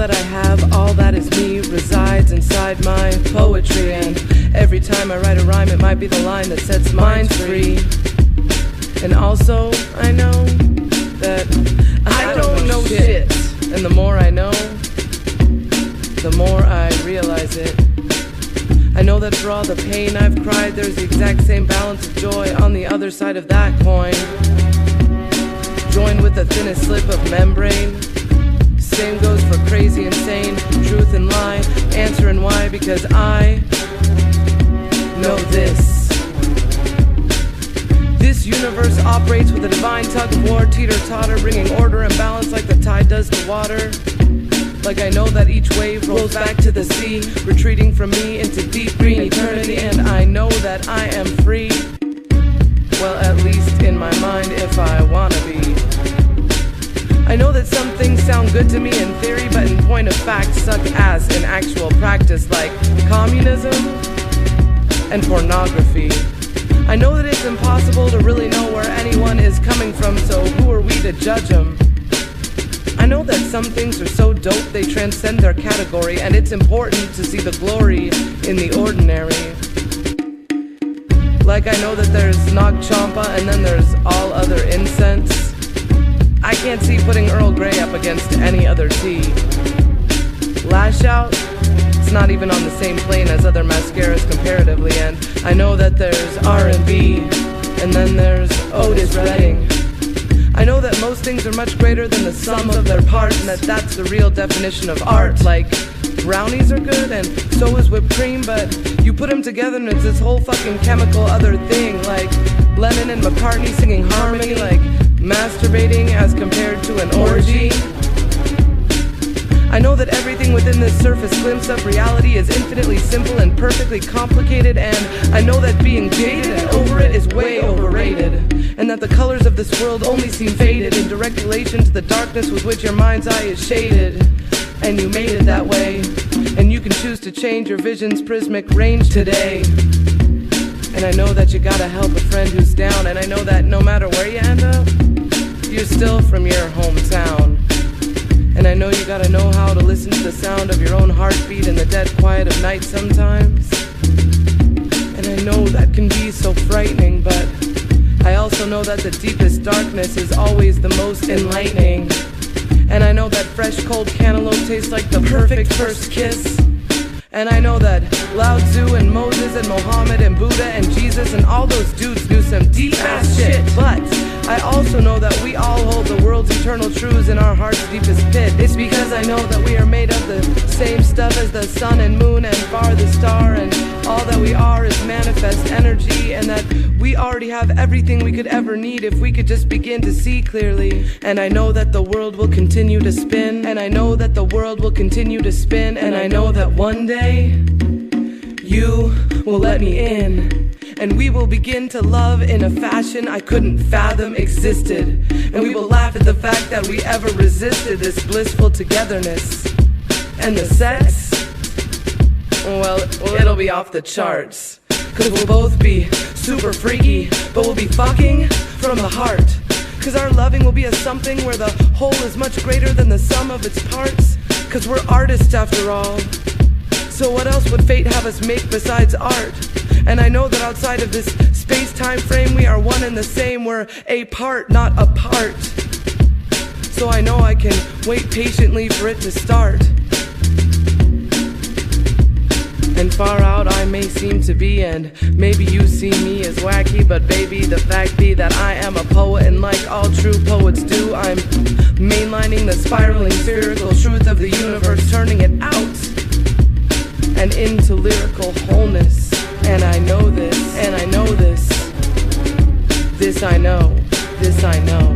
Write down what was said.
that I have, all that is me, resides inside my poetry. And every time I write a rhyme, it might be the line that sets minds free. And also, I know that I don't know shit. And the more I know, the more I realize it. I know that for all the pain I've cried, there's the exact same balance of joy on the other side of that coin. Joined with the thinnest slip of membrane. Same goes for crazy, insane, truth and lie, answer and why, because I know this. This universe operates with a divine tug of war, teeter-totter, bringing order and balance like the tide does to water. Like I know that each wave rolls back to the sea, retreating from me into deep green eternity. And I know that I am free. Well, at least in my mind, if I wanna be. I know that some things sound good to me in theory, but in point of fact suck ass in actual practice, like communism and pornography. I know that it's impossible to really know where anyone is coming from, so who are we to judge them? I know that some things are so dope they transcend their category, and it's important to see the glory in the ordinary. Like I know that there's Nag Champa and then there's all other incense. I can't see putting Earl Grey up against any other tea. Lash Out, it's not even on the same plane as other mascaras comparatively. And I know that there's R&B, and then there's Otis Redding. I know that most things are much greater than the sum of their parts, and that that's the real definition of art. Like, brownies are good, and so is whipped cream, but you put them together and it's this whole fucking chemical other thing. Like Lennon and McCartney singing harmony, like masturbating as compared to an orgy. I know that everything within this surface glimpse of reality is infinitely simple and perfectly complicated, and I know that being jaded and over it is way overrated, and that the colors of this world only seem faded in direct relation to the darkness with which your mind's eye is shaded. And you made it that way, and you can choose to change your vision's prismic range today. And I know that you gotta help a friend who's down, and I know that no matter where you end up, you're still from your hometown. And I know you gotta know how to listen to the sound of your own heartbeat in the dead quiet of night sometimes. And I know that can be so frightening, but I also know that the deepest darkness is always the most enlightening. And I know that fresh cold cantaloupe tastes like the perfect first kiss. And I know that Lao Tzu and Moses and Mohammed and Buddha and Jesus and all those dudes knew some deep ass shit. But I also know that we all hold the world's eternal truths in our heart's deepest pit. It's because I know that we are made of the same stuff as the sun and moon and farthest star, and all that we are is manifest energy, and that we already have everything we could ever need if we could just begin to see clearly. And I know that the world will continue to spin, and I know that the world will continue to spin, and I know that one day you will let me in, and we will begin to love in a fashion I couldn't fathom existed. And we will laugh at the fact that we ever resisted this blissful togetherness. And the sex, well, it'll be off the charts. Cause we'll both be super freaky, but we'll be fucking from the heart. Cause our loving will be a something where the whole is much greater than the sum of its parts. Cause we're artists after all. So what else would fate have us make besides art? And I know that outside of this space-time frame we are one and the same. We're a part, not apart. So I know I can wait patiently for it to start. And far out I may seem to be, and maybe you see me as wacky, but baby, the fact be that I am a poet, and like all true poets do, I'm mainlining the spiraling spherical truth of the universe, turning it out and into lyrical wholeness. And I know this, and I know this. This I know, this I know.